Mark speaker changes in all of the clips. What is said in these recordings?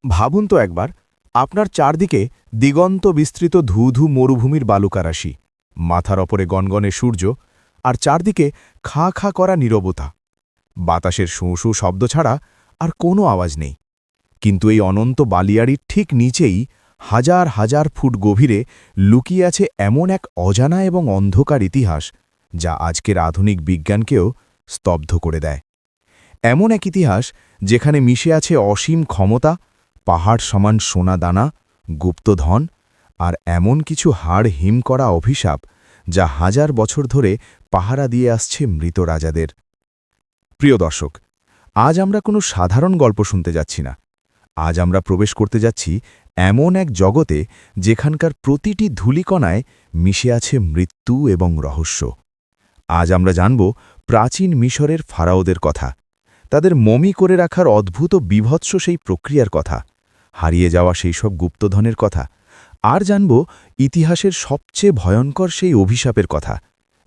Speaker 1: ভাবুন তো একবার, আপনার চারদিকে দিগন্ত বিস্তৃত ধূধু মরুভূমির বালুকারাশি, মাথার ওপরে গনগনে সূর্য, আর চারদিকে খাঁ খাঁ করা নীরবতা। বাতাসের শোঁ শোঁ শব্দ ছাড়া আর কোনো আওয়াজ নেই। কিন্তু এই অনন্ত বালিয়াড়ির ঠিক নিচেই হাজার হাজার ফুট গভীরে লুকিয়ে আছে এমন এক অজানা এবং অন্ধকার ইতিহাস, যা আজকের আধুনিক বিজ্ঞানকেও স্তব্ধ করে দেয়। এমন এক ইতিহাস যেখানে মিশে আছে অসীম ক্ষমতা, পাহাড় সমান সোনা দানা, গুপ্তধন আর এমন কিছু হাড় হিম করা অভিশাপ, যা হাজার বছর ধরে পাহারা দিয়ে আসছে মৃত রাজাদের। প্রিয় দর্শক, আজ আমরা কোনো সাধারণ গল্প শুনতে যাচ্ছি না। আজ আমরা প্রবেশ করতে যাচ্ছি এমন এক জগতে যেখানকার প্রতিটি ধূলিকণায় মিশে আছে মৃত্যু এবং রহস্য। আজ আমরা জানব প্রাচীন মিশরের ফারাওদের কথা, তাদের মমি করে রাখার অদ্ভুত বিভৎস সেই প্রক্রিয়ার কথা, হারিয়ে যাওয়া সেই সব গুপ্তধনের কথা, আর জানব ইতিহাসের সবচেয়ে ভয়ঙ্কর সেই অভিশাপের কথা,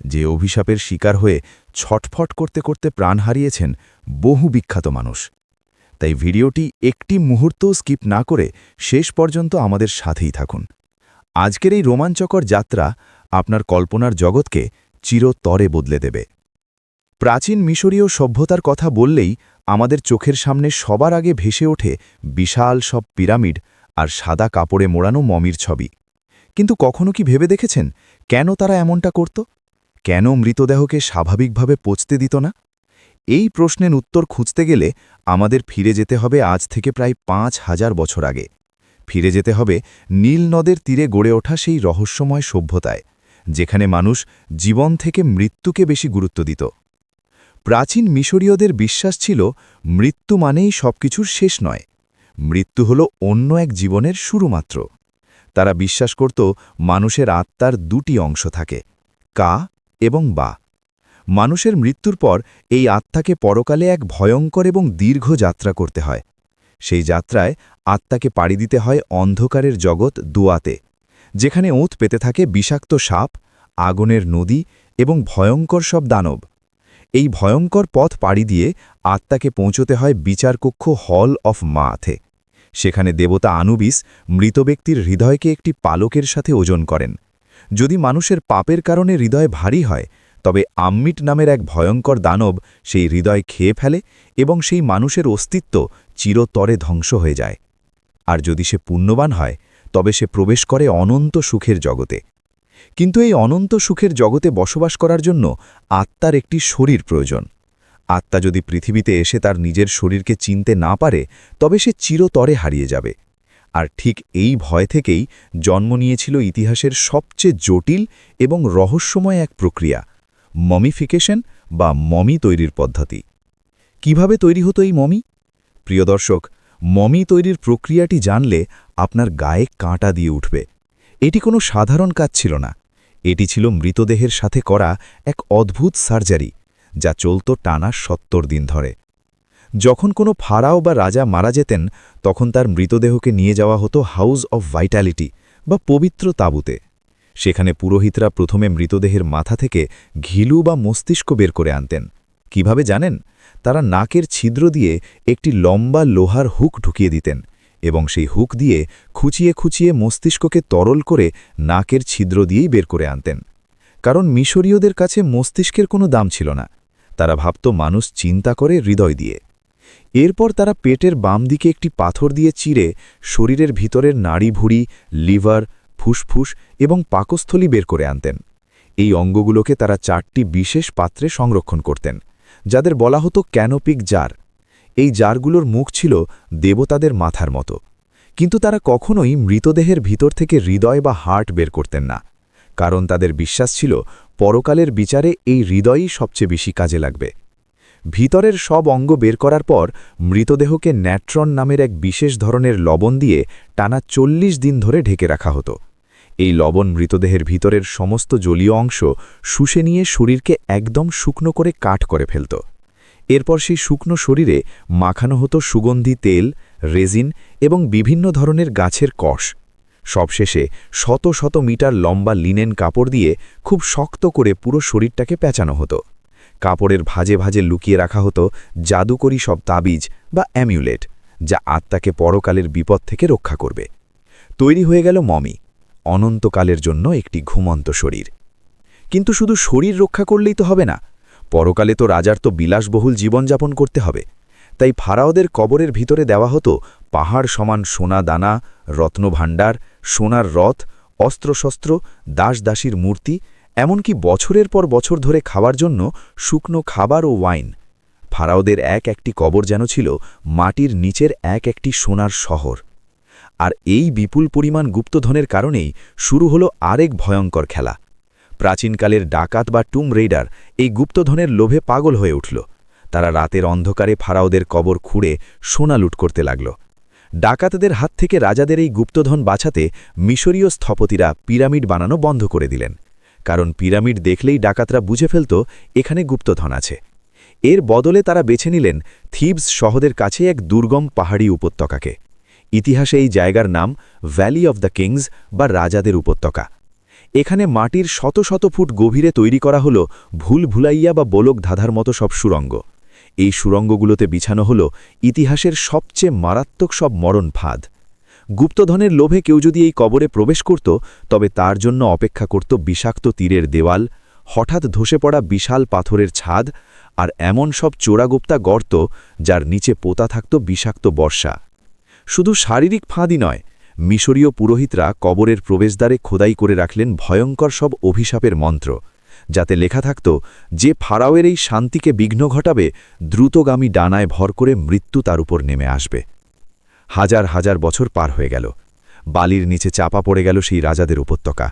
Speaker 1: যে অভিশাপের শিকার হয়ে ছটফট করতে করতে প্রাণ হারিয়েছেন বহু বিখ্যাত মানুষ। তাই ভিডিওটি একটি মুহূর্তও স্কিপ না করে শেষ পর্যন্ত আমাদের সাথেই থাকুন। আজকের এই রোমাঞ্চকর যাত্রা আপনার কল্পনার জগৎকে চিরতরে বদলে দেবে। প্রাচীন মিশরীয় সভ্যতার কথা বললেই আমাদের চোখের সামনে সবার আগে ভেসে ওঠে বিশাল সব পিরামিড আর সাদা কাপড়ে মোড়ানো মমির ছবি। কিন্তু কখনো কি ভেবে দেখেছেন কেন তারা এমনটা করত? কেন মৃতদেহকে স্বাভাবিকভাবে পচতে দিত না? এই প্রশ্নের উত্তর খুঁজতে গেলে আমাদের ফিরে যেতে হবে আজ থেকে প্রায় ৫,০০০ বছর আগে। ফিরে যেতে হবে নীল নদের তীরে গড়ে ওঠা সেই রহস্যময় সভ্যতায়, যেখানে মানুষ জীবন থেকে মৃত্যুকে বেশি গুরুত্ব দিত। প্রাচীন মিশরীয়দের বিশ্বাস ছিল মৃত্যু মানেই সবকিছুর শেষ নয়, মৃত্যু হল অন্য এক জীবনের শুরু মাত্র। তারা বিশ্বাস করত মানুষের আত্মার দুটি অংশ থাকে, কা এবং বা। মানুষের মৃত্যুর পর এই আত্মাকে পরকালে এক ভয়ঙ্কর এবং দীর্ঘ যাত্রা করতে হয়। সেই যাত্রায় আত্মাকে পাড়ি দিতে হয় অন্ধকারের জগৎ দুয়াতে, যেখানে ওঁত পেতে থাকে বিষাক্ত সাপ, আগুনের নদী এবং ভয়ঙ্কর সব দানব। এই ভয়ঙ্কর পথ পাড়ি দিয়ে আত্মাকে পৌঁছতে হয় বিচারকক্ষ হল অফ মাথে। সেখানে দেবতা আনুবিস মৃত ব্যক্তির হৃদয়কে একটি পালকের সাথে ওজন করেন। যদি মানুষের পাপের কারণে হৃদয় ভারী হয়, তবে আম্মিট নামের এক ভয়ঙ্কর দানব সেই হৃদয় খেয়ে ফেলে এবং সেই মানুষের অস্তিত্ব চিরতরে ধ্বংস হয়ে যায়। আর যদি সে পুণ্যবান হয়, তবে সে প্রবেশ করে অনন্ত সুখের জগতে। কিন্তু এই অনন্ত সুখের জগতে বসবাস করার জন্য আত্মার একটি শরীর প্রয়োজন। আত্মা যদি পৃথিবীতে এসে তার নিজের শরীরকে চিনতে না পারে, তবে সে চিরতরে হারিয়ে যাবে। আর ঠিক এই ভয় থেকেই জন্ম নিয়েছিল ইতিহাসের সবচেয়ে জটিল এবং রহস্যময় এক প্রক্রিয়া, মমিফিকেশন বা মমি তৈরির পদ্ধতি। কিভাবে তৈরি হতো এই মমি? প্রিয় দর্শক, মমি তৈরির প্রক্রিয়াটি জানলে আপনার গায়ে কাঁটা দিয়ে উঠবে। এটি কোনো সাধারণ কাজ ছিল না, এটি ছিল মৃতদেহের সাথে করা এক অদ্ভুত সার্জারি, যা চলত টানা ৭০ দিন ধরে। যখন কোনো ফারাও বা রাজা মারা যেতেন, তখন তার মৃতদেহকে নিয়ে যাওয়া হতো হাউস অব ভাইটালিটি বা পবিত্র তাঁবুতে। সেখানে পুরোহিতরা প্রথমে মৃতদেহের মাথা থেকে ঘিলু বা মস্তিষ্ক বের করে আনতেন। কিভাবে জানেন? তারা নাকের ছিদ্র দিয়ে একটি লম্বা লোহার হুক ঢুকিয়ে দিতেন এবং সেই হুক দিয়ে খুঁচিয়ে খুঁচিয়ে মস্তিষ্ককে তরল করে নাকের ছিদ্র দিয়েই বের করে আনতেন। কারণ মিশরীয়দের কাছে মস্তিষ্কের কোনো দাম ছিল না, তারা ভাবত মানুষ চিন্তা করে হৃদয় দিয়ে। এরপর তারা পেটের বাম দিকে একটি পাথর দিয়ে চিরে শরীরের ভিতরের নাড়িভুড়ি, লিভার, ফুসফুস এবং পাকস্থলী বের করে আনতেন। এই অঙ্গগুলোকে তারা ৪টি বিশেষ পাত্রে সংরক্ষণ করতেন, যাদের বলা হতো ক্যানোপিক জার। এই জারগুলোর মুখ ছিল দেবতাদের মাথার মতো, কিন্তু তারা কখনোই মৃতদেহের ভিতর থেকে হৃদয় বা হার্ট বের করতেন না, কারণ তাদের বিশ্বাস ছিল পরকালের বিচারে এই হৃদয়ই সবচেয়ে বেশি কাজে লাগবে। ভিতরের সব অঙ্গ বের করার পর মৃতদেহকে ন্যাট্রন নামের এক বিশেষ ধরনের লবণ দিয়ে টানা ৪০ দিন ধরে ঢেকে রাখা হতো। এই লবণ মৃতদেহের ভিতরের সমস্ত জলীয় অংশ শুষে নিয়ে শরীরকে একদম শুকনো করে কাঠ করে ফেলত। এরপর সেই শুকনো শরীরে মাখানো হতো সুগন্ধি তেল, রেজিন এবং বিভিন্ন ধরনের গাছের কষ। সবশেষে শত শত মিটার লম্বা লিনেন কাপড় দিয়ে খুব শক্ত করে পুরো শরীরটাকে পেঁচানো হতো। কাপড়ের ভাঁজে ভাঁজে লুকিয়ে রাখা হতো জাদুকরী সব তাবিজ বা অ্যামিউলেট,
Speaker 2: যা আত্মাকে পরকালের বিপদ থেকে রক্ষা করবে। তৈরি হয়ে গেল মমি, অনন্তকালের জন্য একটি ঘুমন্ত শরীর। কিন্তু শুধু শরীর রক্ষা করলেই তো হবে না, পরকালে তো রাজার তো বিলাসবহুল জীবনযাপন করতে হবে। তাই ফারাওদের কবরের ভিতরে দেওয়া হতো পাহাড় সমান সোনা দানা, রত্নভাণ্ডার, সোনার রথ, অস্ত্রশস্ত্র, দাসদাসীর মূর্তি, এমনকি বছরের পর বছর ধরে খাওয়ার জন্য শুকনো খাবার ও ওয়াইন। ফারাওদের এক একটি কবর যেন ছিল মাটির নিচের এক একটি সোনার শহর। আর এই বিপুল পরিমাণ গুপ্তধনের কারণেই শুরু হলো আরেক ভয়ঙ্কর খেলা। প্রাচীনকালের ডাকাত বা টুম রেইডার এই গুপ্তধনের লোভে পাগল হয়ে উঠল। তারা রাতের অন্ধকারে ফারাওদের কবর খুঁড়ে সোনা লুট করতে লাগল। ডাকাতদের হাত থেকে রাজাদের এই গুপ্তধন বাঁচাতে মিশরীয় স্থপতিরা পিরামিড বানানো বন্ধ করে দিলেন, কারণ পিরামিড দেখলেই ডাকাতরা বুঝে ফেলত এখানে গুপ্তধন আছে। এর বদলে তারা বেছে নিলেন থিবস শহরের কাছে এক দুর্গম পাহাড়ি উপত্যকাকে। ইতিহাসে এই জায়গার নাম ভ্যালি অব দ্য কিংস বা রাজাদের উপত্যকা। এখানে মাটির শত শত ফুট গভীরে তৈরি করা হল ভুলভুলাইয়া বা বোলক ধাঁধার মতো সব সুড়ঙ্গ। এই সুড়ঙ্গগুলোতে বিছানো হল ইতিহাসের সবচেয়ে মারাত্মক সব মরণ ফাঁদ। গুপ্তধনের লোভে কেউ যদি এই কবরে প্রবেশ করত, তবে তার জন্য অপেক্ষা করত বিষাক্ত তীরের দেওয়াল, হঠাৎ ধসে পড়া বিশাল পাথরের ছাদ, আর এমন সব চোরাগোপ্তা গর্ত যার নিচে পোতা থাকত বিষাক্ত বর্ষা। শুধু শারীরিক ফাঁদই নয়, মিশরীয় পুরোহিতরা কবরের প্রবেশদ্বারে খোদাই করে রাখলেন ভয়ঙ্কর সব অভিশাপের মন্ত্র, যাতে লেখা থাকত যে ফারাওয়ের এই শান্তিকে বিঘ্ন ঘটাবে, দ্রুতগামী ডানায় ভর করে মৃত্যু তার উপর নেমে আসবে। হাজার হাজার বছর পার হয়ে গেল, বালির নিচে চাপা পড়ে গেল সেই রাজাদের উপত্যকা।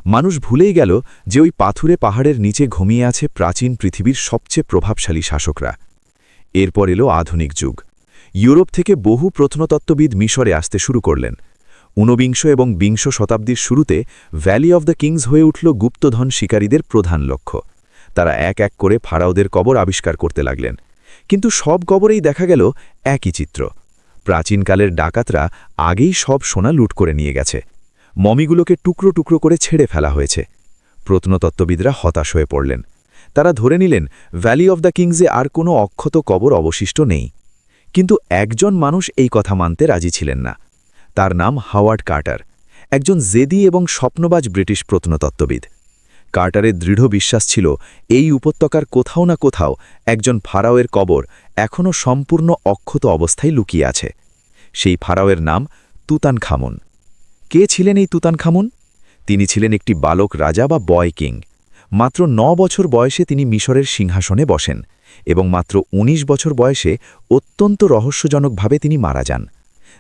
Speaker 2: মানুষ ভুলেই গেল যে ওই পাথুরে পাহাড়ের নিচে ঘুমিয়ে আছে প্রাচীন পৃথিবীর সবচেয়ে প্রভাবশালী শাসকরা। এরপর এলো আধুনিক যুগ। ইউরোপ থেকে বহু প্রত্নতত্ত্ববিদ মিশরে আসতে শুরু করলেন। ঊনবিংশ এবং বিংশ শতাব্দীর শুরুতে ভ্যালি অব দ্য কিংস হয়ে উঠল গুপ্তধন শিকারীদের প্রধান লক্ষ্য। তারা এক এক করে ফারাওদের কবর আবিষ্কার করতে লাগলেন। কিন্তু সব কবরেই দেখা গেল একই চিত্র। প্রাচীনকালের ডাকাতরা আগেই সব সোনা লুট করে নিয়ে গেছে। মমিগুলোকে টুকরো টুকরো করে ছেড়ে ফেলা হয়েছে। প্রত্নতত্ত্ববিদরা হতাশ হয়ে পড়লেন। তারা ধরে নিলেন ভ্যালি অব দ্য কিংসে আর কোনো অক্ষত কবর অবশিষ্ট নেই। কিন্তু একজন মানুষ এই কথা মানতে রাজি ছিলেন না। তার নাম হাওয়ার্ড কার্টার, একজন জেদি এবং স্বপ্নবাজ ব্রিটিশ প্রত্নতত্ত্ববিদ। কার্টারের দৃঢ় বিশ্বাস ছিল এই উপত্যকার কোথাও না কোথাও একজন ফারাওয়ের কবর এখনও সম্পূর্ণ অক্ষত অবস্থায় লুকিয়ে আছে। সেই ফারাওয়ের নাম তুতানখামুন। কে ছিলেন এই তুতানখামুন? তিনি ছিলেন একটি বালক রাজা বা বয় কিং। মাত্র ৯ বছর বয়সে তিনি মিশরের সিংহাসনে বসেন এবং মাত্র ১৯ বছর বয়সে অত্যন্ত রহস্যজনকভাবে তিনি মারা যান।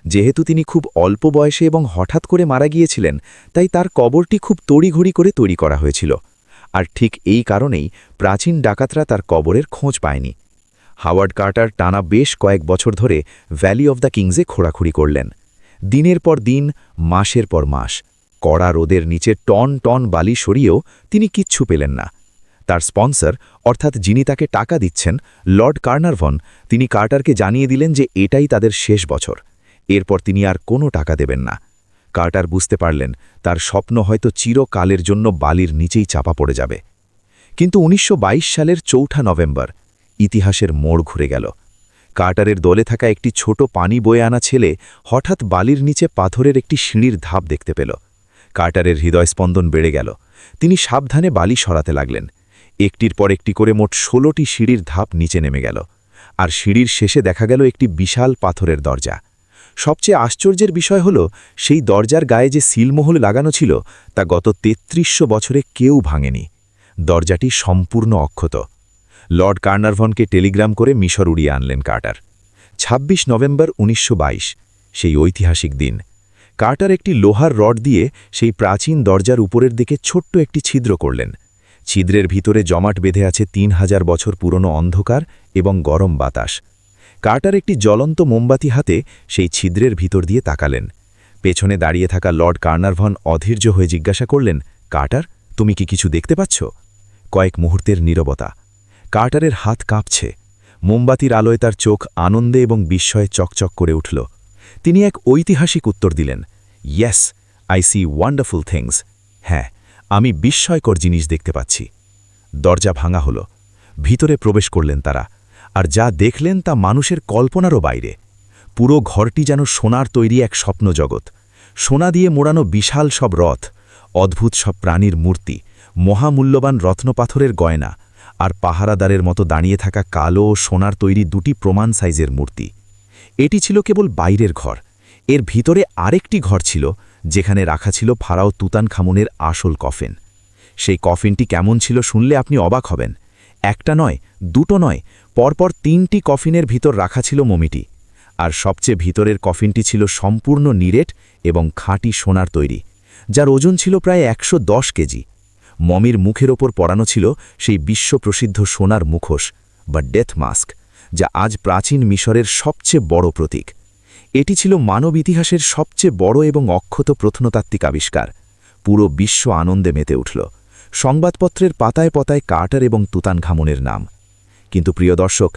Speaker 2: যেহেতু তিনি খুব অল্প বয়সে এবং হঠাৎ করে মারা গিয়েছিলেন, তাই তার কবরটি খুব তড়িঘড়ি করে তৈরি করা হয়েছিল। আর ঠিক এই কারণেই প্রাচীন ডাকাতরা তার কবরের খোঁজ পায়নি। হাওয়ার্ড কার্টার টানা বেশ কয়েক বছর ধরে ভ্যালি অব দ্য কিংসে খোঁড়াখুড়ি করলেন। দিনের পর দিন, মাসের পর মাস, কড়া রোদের নিচে টন টন বালি সরিয়েও তিনি কিচ্ছু পেলেন না। তার স্পন্সর, অর্থাৎ যিনি তাকে টাকা দিচ্ছেন, লর্ড কার্নারভন, তিনি কার্টারকে জানিয়ে দিলেন যে এটাই তাদের শেষ বছর। এরপর তিনি আর কোনো টাকা দেবেন না। কার্টার বুঝতে পারলেন তার স্বপ্ন হয়তো চিরকালের জন্য বালির নিচেই চাপা পড়ে যাবে। কিন্তু ১৯২২ সালের ৪ নভেম্বর ইতিহাসের মোড় ঘুরে গেল। কার্টারের দলে থাকা একটি ছোট পানি বয়ে আনা ছেলে হঠাৎ বালির নিচে পাথরের একটি সিঁড়ির ধাপ দেখতে পেল। কার্টারের হৃদয়স্পন্দন বেড়ে গেল। তিনি সাবধানে বালি সরাতে লাগলেন। একটির পর একটি করে মোট ১৬টি সিঁড়ির ধাপ নিচে নেমে গেল, আর সিঁড়ির শেষে দেখা গেল একটি বিশাল পাথরের দরজা। সবচেয়ে আশ্চর্যের বিষয় হল, সেই দরজার গায়ে যে সিলমোহর লাগানো ছিল তা গত ৩৩০০ বছরে কেউ ভাঙেনি। দরজাটি সম্পূর্ণ অক্ষত। লর্ড কার্নারভনকে টেলিগ্রাম করে মিশর উড়িয়ে আনলেন কার্টার। ২৬ নভেম্বর ১৯২২, সেই ঐতিহাসিক দিন। কার্টার একটি লোহার রড দিয়ে সেই প্রাচীন দরজার উপরের দিকে ছোট্ট একটি ছিদ্র করলেন। ছিদ্রের ভিতরে জমাট বেঁধে আছে ৩০০০ বছর পুরনো অন্ধকার এবং গরম বাতাস। কার্টার একটি জ্বলন্ত মোমবাতি হাতে সেই ছিদ্রের ভিতর দিয়ে তাকালেন। পেছনে দাঁড়িয়ে থাকা লর্ড কার্নারভন অধৈর্য হয়ে জিজ্ঞাসা করলেন, কার্টার, তুমি কি কিছু দেখতে পাচ্ছ? কয়েক মুহূর্তের নীরবতা। কার্টারের হাত কাঁপছে। মোমবাতির আলোয় তার চোখ আনন্দে এবং বিস্ময়ে চকচক করে উঠল। তিনি এক ঐতিহাসিক উত্তর দিলেন, yes, I see wonderful things. হ্যাঁ, আমি বিস্ময়কর জিনিস দেখতে পাচ্ছি। দরজা ভাঙা হল। ভিতরে প্রবেশ করলেন তারা, আর যা দেখলেন তা মানুষের কল্পনারও বাইরে। পুরো ঘরটি যেন সোনার তৈরি এক স্বপ্নজগৎ। সোনা দিয়ে মোড়ানো বিশাল সব রথ, অদ্ভুত সব প্রাণীর মূর্তি, মহামূল্যবান রত্নপাথরের গয়না, আর পাহারাদারের মতো দাঁড়িয়ে থাকা কালো ও সোনার তৈরি দুটি প্রমাণ সাইজের মূর্তি। এটি ছিল কেবল বাইরের ঘর। এর ভিতরে আরেকটি ঘর ছিল, যেখানে রাখা ছিল ফারাও তুতানখামুনের আসল কফিন। সেই কফিনটি কেমন ছিল শুনলে আপনি অবাক হবেন। একটা নয়, দুটো নয়, পরপর 3টি কফিনের ভিতর রাখা ছিল মমিটি। আর সবচেয়ে ভিতরের কফিনটি ছিল সম্পূর্ণ নিরেট এবং খাঁটি সোনার তৈরি, যার ওজন ছিল প্রায় 110 কেজি। মমির মুখের ওপর পরানো ছিল সেই বিশ্বপ্রসিদ্ধ সোনার মুখোশ বা ডেথ মাস্ক, যা আজ প্রাচীন মিশরের সবচেয়ে বড় প্রতীক। এটি ছিল মানব ইতিহাসের সবচেয়ে বড় এবং অক্ষত প্রত্নতাত্ত্বিক আবিষ্কার। পুরো বিশ্ব আনন্দে মেতে উঠল। সংবাদপত্রের পাতায় পাতায় কার্টার এবং তুতানখামুনের নাম। কিন্তু প্রিয় দর্শক,